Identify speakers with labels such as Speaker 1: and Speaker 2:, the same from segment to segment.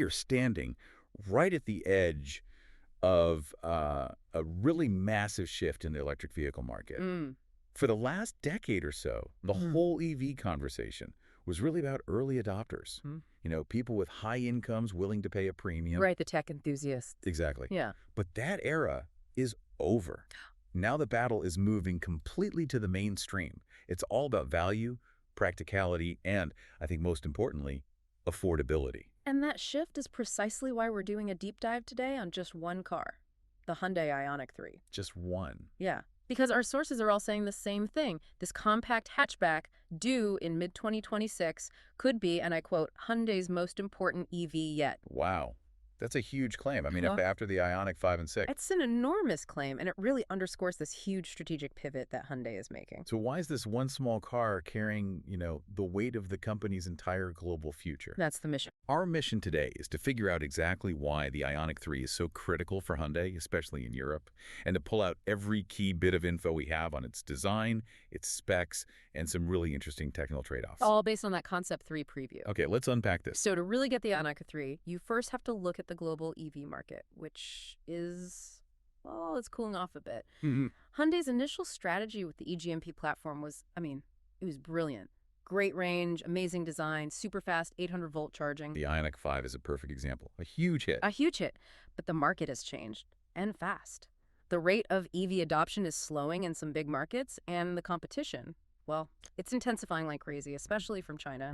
Speaker 1: we are standing right at the edge of a really massive shift in the electric vehicle market.
Speaker 2: Mm.
Speaker 1: For the last decade or so, the whole EV conversation was really about early adopters.
Speaker 2: Mm.
Speaker 1: People with high incomes willing to pay a premium.
Speaker 2: Right, the tech enthusiasts.
Speaker 1: Exactly.
Speaker 2: Yeah.
Speaker 1: But that era is over. Now the battle is moving completely to the mainstream. It's all about value, practicality, and, I think most importantly, affordability.
Speaker 2: And that shift is precisely why we're doing a deep dive today on just one car, the Hyundai Ioniq 3.
Speaker 1: Just one.
Speaker 2: Yeah, because our sources are all saying the same thing. This compact hatchback, due in mid-2026, could be, and I quote, Hyundai's most important EV yet.
Speaker 1: Wow. That's a huge claim. I mean,
Speaker 2: Well,
Speaker 1: after the Ioniq 5 and 6.
Speaker 2: it's an enormous claim, and it really underscores this huge strategic pivot that Hyundai is making.
Speaker 1: So why is this one small car carrying, the weight of the company's entire global future?
Speaker 2: That's the mission.
Speaker 1: Our mission today is to figure out exactly why the Ioniq 3 is so critical for Hyundai, especially in Europe, and to pull out every key bit of info we have on its design, its specs, and some really interesting technical trade-offs.
Speaker 2: All based on that Concept 3 preview.
Speaker 1: Okay, let's unpack this.
Speaker 2: So to really get the Ioniq 3, you first have to look at the global EV market, which is, well, it's cooling off a bit. Hyundai's initial strategy with the eGMP platform was, it was brilliant. Great range, amazing design, super fast 800-volt charging.
Speaker 1: The Ioniq 5 is a perfect example. A huge hit.
Speaker 2: A huge hit, but the market has changed, and fast. The rate of EV adoption is slowing in some big markets, and the competition, well, it's intensifying like crazy, especially from China,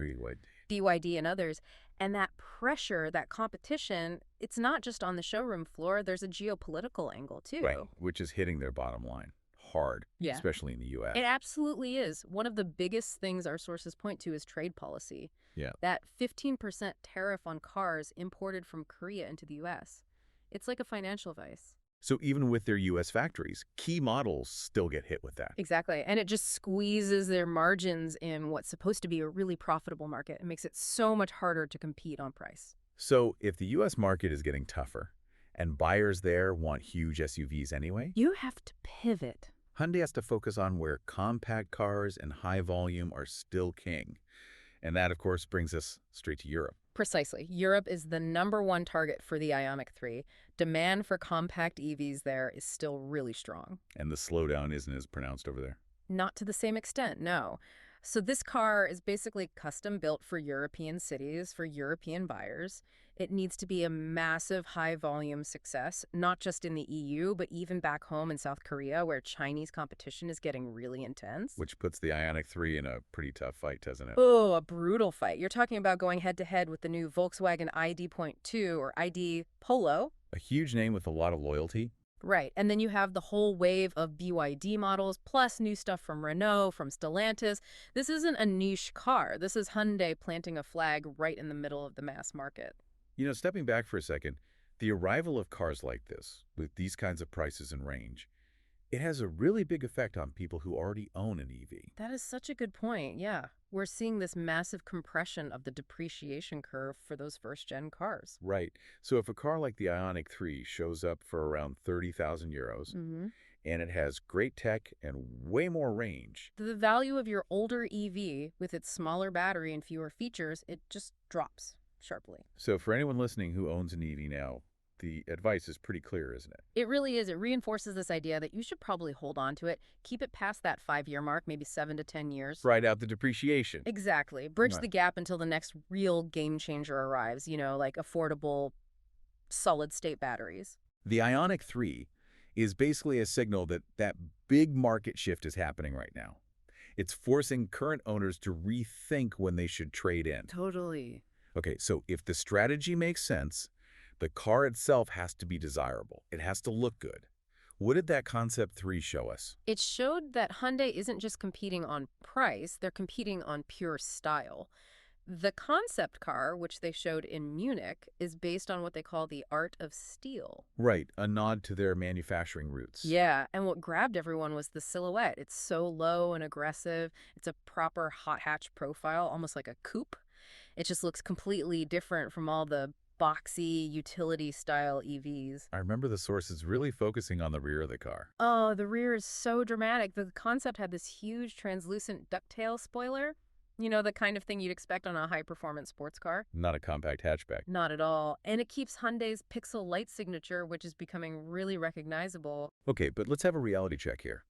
Speaker 2: BYD and others. And that pressure, that competition, it's not just on the showroom floor. There's a geopolitical angle, too.
Speaker 1: Right, which is hitting their bottom line hard,
Speaker 2: Yeah.
Speaker 1: especially in the U.S.
Speaker 2: It absolutely is. One of the biggest things our sources point to is trade policy.
Speaker 1: Yeah.
Speaker 2: That 15% tariff on cars imported from Korea into the U.S. It's like a financial vice.
Speaker 1: So even with their U.S. factories, key models still get hit with that.
Speaker 2: Exactly. And it just squeezes their margins in what's supposed to be a really profitable market. It makes it so much harder to compete on price.
Speaker 1: So if the U.S. market is getting tougher and buyers there want huge SUVs anyway,
Speaker 2: You have to pivot.
Speaker 1: Hyundai has to focus on where compact cars and high volume are still king. And that, of course, brings us straight to Europe.
Speaker 2: Precisely. Europe is the #1 target for the Ioniq 3. Demand for compact EVs there is still really strong.
Speaker 1: And the slowdown isn't as pronounced over there.
Speaker 2: Not to the same extent, no. So this car is basically custom built for European cities, for European buyers. It needs to be a massive high-volume success, not just in the EU, but even back home in South Korea, where Chinese competition is getting really intense.
Speaker 1: Which puts the Ioniq 3 in a pretty tough fight, doesn't it?
Speaker 2: Oh, a brutal fight. You're talking about going head-to-head with the new Volkswagen ID.2 or ID Polo.
Speaker 1: A huge name with a lot of loyalty.
Speaker 2: Right, and then you have the whole wave of BYD models, plus new stuff from Renault, from Stellantis. This isn't a niche car. This is Hyundai planting a flag right in the middle of the mass market.
Speaker 1: Stepping back for a second, the arrival of cars like this, with these kinds of prices and range, it has a really big effect on people who already own an EV.
Speaker 2: That is such a good point, yeah. We're seeing this massive compression of the depreciation curve for those first-gen cars.
Speaker 1: Right. So if a car like the Ioniq 3 shows up for around 30,000 euros, and it has great tech and way more range,
Speaker 2: The value of your older EV, with its smaller battery and fewer features, it just drops sharply.
Speaker 1: so for anyone listening who owns an EV now, the advice is pretty clear, isn't it?
Speaker 2: It really is. It reinforces this idea that you should probably hold on to it, keep it past that 5-year mark, maybe 7 to 10 years.
Speaker 1: Ride out the depreciation.
Speaker 2: Exactly. Bridge
Speaker 1: Right.
Speaker 2: the gap until the next real game changer arrives, like affordable solid-state batteries.
Speaker 1: The Ioniq 3 is basically a signal that that big market shift is happening right now. It's forcing current owners to rethink when they should trade in.
Speaker 2: Totally.
Speaker 1: Okay, so if the strategy makes sense, the car itself has to be desirable. It has to look good. What did that Concept 3 show us?
Speaker 2: It showed that Hyundai isn't just competing on price, they're competing on pure style. The concept car, which they showed in Munich, is based on what they call the art of steel.
Speaker 1: Right, a nod to their manufacturing roots.
Speaker 2: Yeah, and what grabbed everyone was the silhouette. It's so low and aggressive. It's a proper hot hatch profile, almost like a coupe. It just looks completely different from all the boxy utility-style EVs.
Speaker 1: I remember the sources really focusing on the rear of the car.
Speaker 2: Oh, the rear is so dramatic. The concept had this huge translucent ducktail spoiler. You know, the kind of thing you'd expect on a high-performance sports car?
Speaker 1: Not a compact hatchback.
Speaker 2: Not at all. And it keeps Hyundai's Pixel light signature, which is becoming really recognizable.
Speaker 1: Okay, but let's have a reality check here.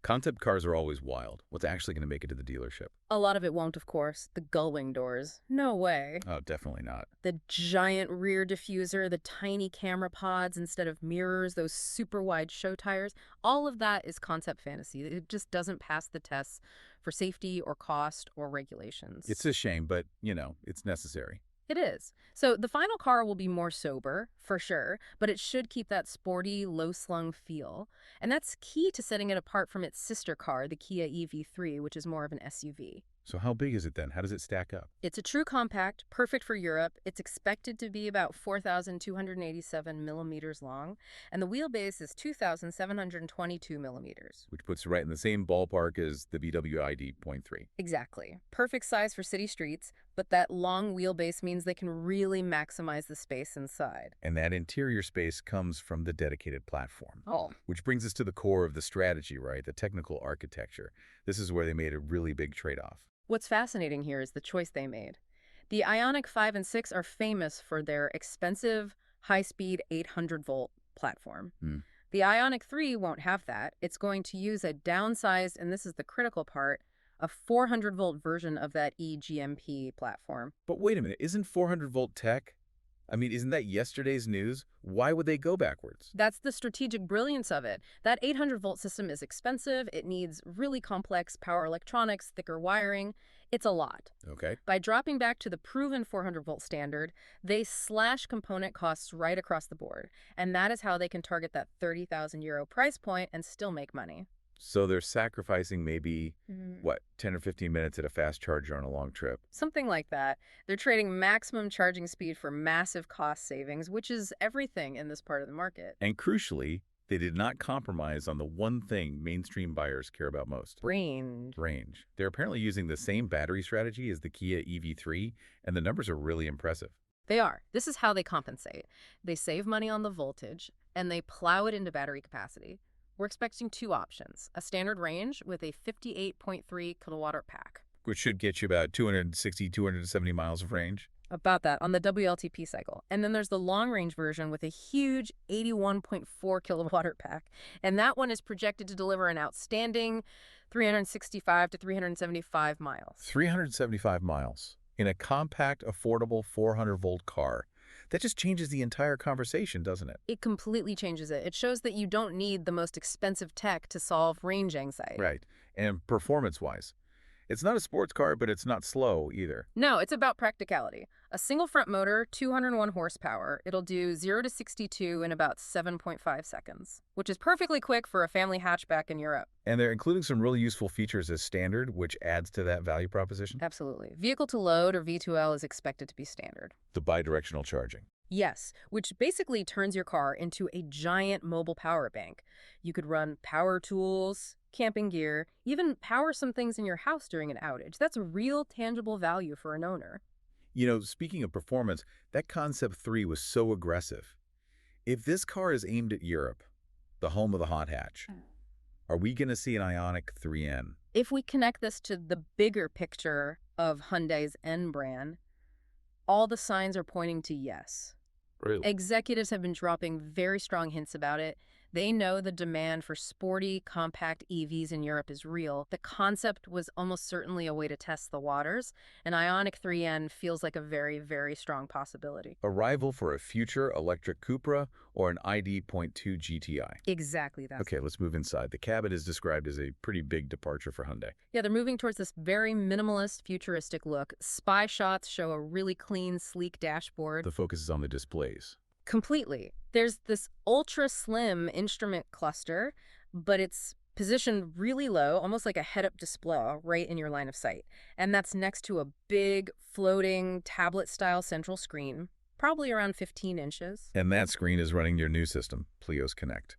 Speaker 1: Concept cars are always wild. What's actually going to make it to the dealership?
Speaker 2: A lot of it won't, of course. The gull-wing doors. No way.
Speaker 1: Oh, definitely not.
Speaker 2: The giant rear diffuser, the tiny camera pods instead of mirrors, those super wide show tires, all of that is concept fantasy. It just doesn't pass the tests for safety or cost or regulations.
Speaker 1: It's a shame, but, it's necessary.
Speaker 2: It is. So the final car will be more sober, for sure, but it should keep that sporty, low-slung feel. And that's key to setting it apart from its sister car, the Kia EV3, which is more of an SUV.
Speaker 1: So how big is it then? How does it stack up?
Speaker 2: It's a true compact, perfect for Europe. It's expected to be about 4,287 millimeters long, and the wheelbase is 2,722 millimeters.
Speaker 1: Which puts it right in the same ballpark as the VW ID.3.
Speaker 2: Exactly. Perfect size for city streets, but that long wheelbase means they can really maximize the space inside.
Speaker 1: And that interior space comes from the dedicated platform.
Speaker 2: Oh.
Speaker 1: Which brings us to the core of the strategy, right? The technical architecture. This is where they made a really big trade-off.
Speaker 2: What's fascinating here is the choice they made. The Ioniq 5 and 6 are famous for their expensive, high-speed 800-volt platform. The Ioniq 3 won't have that. It's going to use a downsized, and this is the critical part, a 400-volt version of that eGMP platform.
Speaker 1: But wait a minute, isn't 400-volt tech? Isn't that yesterday's news? Why would they go backwards?
Speaker 2: That's the strategic brilliance of it. That 800-volt system is expensive. It needs really complex power electronics, thicker wiring. It's a lot.
Speaker 1: Okay.
Speaker 2: By dropping back to the proven 400-volt standard, they slash component costs right across the board. And that is how they can target that 30,000 euro price point and still make money.
Speaker 1: So they're sacrificing maybe, 10 or 15 minutes at a fast charger on a long trip?
Speaker 2: Something like that. They're trading maximum charging speed for massive cost savings, which is everything in this part of the market.
Speaker 1: And crucially, they did not compromise on the one thing mainstream buyers care about most.
Speaker 2: Range.
Speaker 1: Range. They're apparently using the same battery strategy as the Kia EV3, and the numbers are really impressive.
Speaker 2: They are. This is how they compensate. They save money on the voltage, and they plow it into battery capacity. We're expecting two options, a standard range with a 58.3 kilowatt-hour pack.
Speaker 1: Which should get you about 260, 270 miles of range.
Speaker 2: About that on the WLTP cycle. And then there's the long-range version with a huge 81.4 kilowatt-hour pack. And that one is projected to deliver an outstanding 365 to 375 miles.
Speaker 1: 375 miles in a compact, affordable 400-volt car. That just changes the entire conversation, doesn't it?
Speaker 2: It completely changes it. It shows that you don't need the most expensive tech to solve range anxiety.
Speaker 1: Right. And performance-wise, it's not a sports car, but it's not slow either.
Speaker 2: No, it's about practicality. A single front motor, 201 horsepower. It'll do 0 to 62 in about 7.5 seconds, which is perfectly quick for a family hatchback in Europe.
Speaker 1: And they're including some really useful features as standard, which adds to that value proposition.
Speaker 2: Absolutely. Vehicle to load, or V2L, is expected to be standard.
Speaker 1: The bidirectional charging.
Speaker 2: Yes, which basically turns your car into a giant mobile power bank. You could run power tools, camping gear, even power some things in your house during an outage. That's a real tangible value for an owner.
Speaker 1: Speaking of performance, that Concept 3 was so aggressive. If this car is aimed at Europe, the home of the hot hatch, are we going to see an Ioniq 3N?
Speaker 2: If we connect this to the bigger picture of Hyundai's N brand, all the signs are pointing to yes.
Speaker 1: Really?
Speaker 2: Executives have been dropping very strong hints about it. They know the demand for sporty, compact EVs in Europe is real. The concept was almost certainly a way to test the waters, and Ioniq 3N feels like a very, very strong possibility.
Speaker 1: A rival for a future electric Cupra or an ID.2 GTI?
Speaker 2: Exactly that.
Speaker 1: Okay, let's move inside. The cabin is described as a pretty big departure for Hyundai.
Speaker 2: Yeah, they're moving towards this very minimalist, futuristic look. Spy shots show a really clean, sleek dashboard.
Speaker 1: The focus is on the displays.
Speaker 2: Completely. There's this ultra-slim instrument cluster, but it's positioned really low, almost like a head-up display right in your line of sight. And that's next to a big, floating, tablet-style central screen, probably around 15 inches.
Speaker 1: And that screen is running your new system, Plios Connect.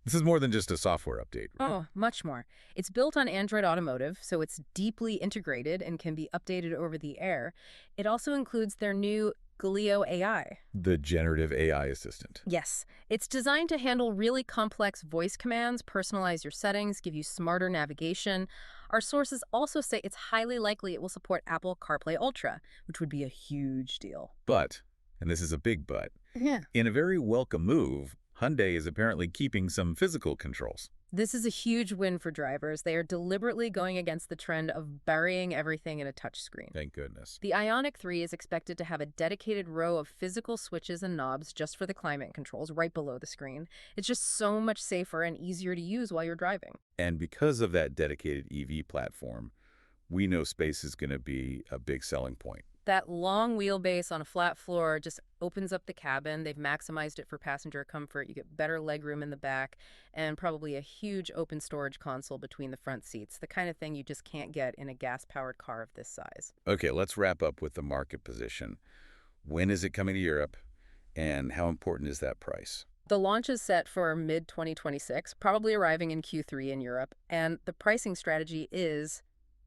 Speaker 1: This is more than just a software update, right?
Speaker 2: Oh, much more. It's built on Android Automotive, so it's deeply integrated and can be updated over the air. It also includes their new Galileo AI.
Speaker 1: The generative AI assistant.
Speaker 2: Yes, it's designed to handle really complex voice commands, personalize your settings, give you smarter navigation. Our sources also say it's highly likely it will support Apple CarPlay Ultra, which would be a huge deal.
Speaker 1: But, and this is a big but,
Speaker 2: Yeah.
Speaker 1: in a very welcome move, Hyundai is apparently keeping some physical controls.
Speaker 2: This is a huge win for drivers. They are deliberately going against the trend of burying everything in a touchscreen.
Speaker 1: Thank goodness.
Speaker 2: The Ioniq 3 is expected to have a dedicated row of physical switches and knobs just for the climate controls right below the screen. It's just so much safer and easier to use while you're driving.
Speaker 1: And because of that dedicated EV platform, we know space is going to be a big selling point.
Speaker 2: That long wheelbase on a flat floor just opens up the cabin. They've maximized it for passenger comfort. You get better legroom in the back and probably a huge open storage console between the front seats, the kind of thing you just can't get in a gas-powered car of this size.
Speaker 1: Okay, let's wrap up with the market position. When is it coming to Europe, and how important is that price?
Speaker 2: The launch is set for mid-2026, probably arriving in Q3 in Europe, and the pricing strategy is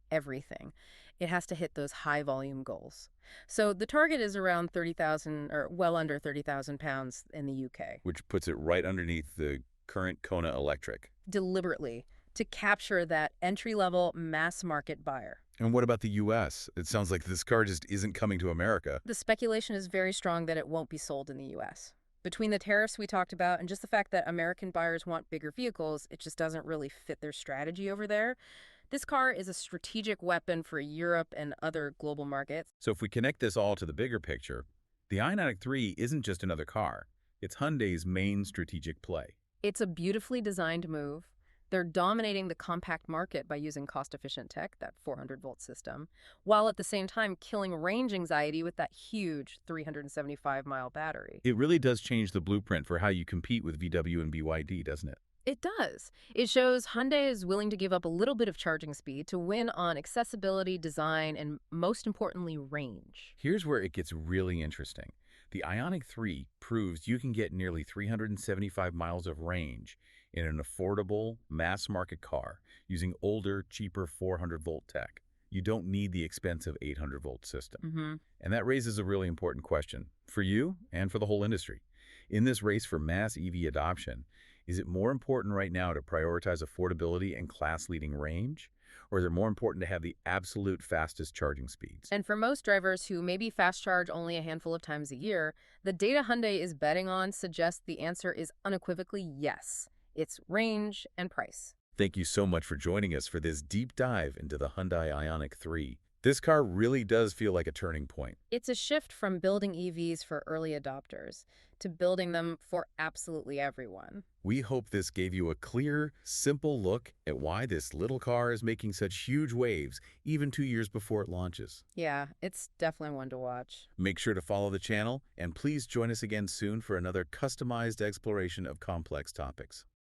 Speaker 2: everything. It has to hit those high volume goals. So the target is around 30,000 or well under 30,000 pounds in the UK.
Speaker 1: Which puts it right underneath the current Kona Electric.
Speaker 2: Deliberately to capture that entry-level mass market buyer.
Speaker 1: And what about the US? It sounds like this car just isn't coming to America.
Speaker 2: The speculation is very strong that it won't be sold in the US. Between the tariffs we talked about and just the fact that American buyers want bigger vehicles, it just doesn't really fit their strategy over there. This car is a strategic weapon for Europe and other global markets.
Speaker 1: So if we connect this all to the bigger picture, the Ioniq 3 isn't just another car. It's Hyundai's main strategic play.
Speaker 2: It's a beautifully designed move. They're dominating the compact market by using cost-efficient tech, that 400-volt system, while at the same time killing range anxiety with that huge 375-mile battery.
Speaker 1: It really does change the blueprint for how you compete with VW and BYD, doesn't it?
Speaker 2: It does. It shows Hyundai is willing to give up a little bit of charging speed to win on accessibility, design, and most importantly, range.
Speaker 1: Here's where it gets really interesting. The Ioniq 3 proves you can get nearly 375 miles of range in an affordable, mass-market car using older, cheaper 400-volt tech. You don't need the expensive 800-volt system. And that raises a really important question for you and for the whole industry. In this race for mass EV adoption, is it more important right now to prioritize affordability and class-leading range? Or is it more important to have the absolute fastest charging speeds?
Speaker 2: And for most drivers who maybe fast charge only a handful of times a year, the data Hyundai is betting on suggests the answer is unequivocally yes. It's range and price.
Speaker 1: Thank you so much for joining us for this deep dive into the Hyundai Ioniq 3. This car really does feel like a turning point.
Speaker 2: It's a shift from building EVs for early adopters to building them for absolutely everyone.
Speaker 1: We hope this gave you a clear, simple look at why this little car is making such huge waves even 2 years before it launches.
Speaker 2: Yeah, it's definitely one to watch.
Speaker 1: Make sure to follow the channel, and please join us again soon for another customized exploration of complex topics.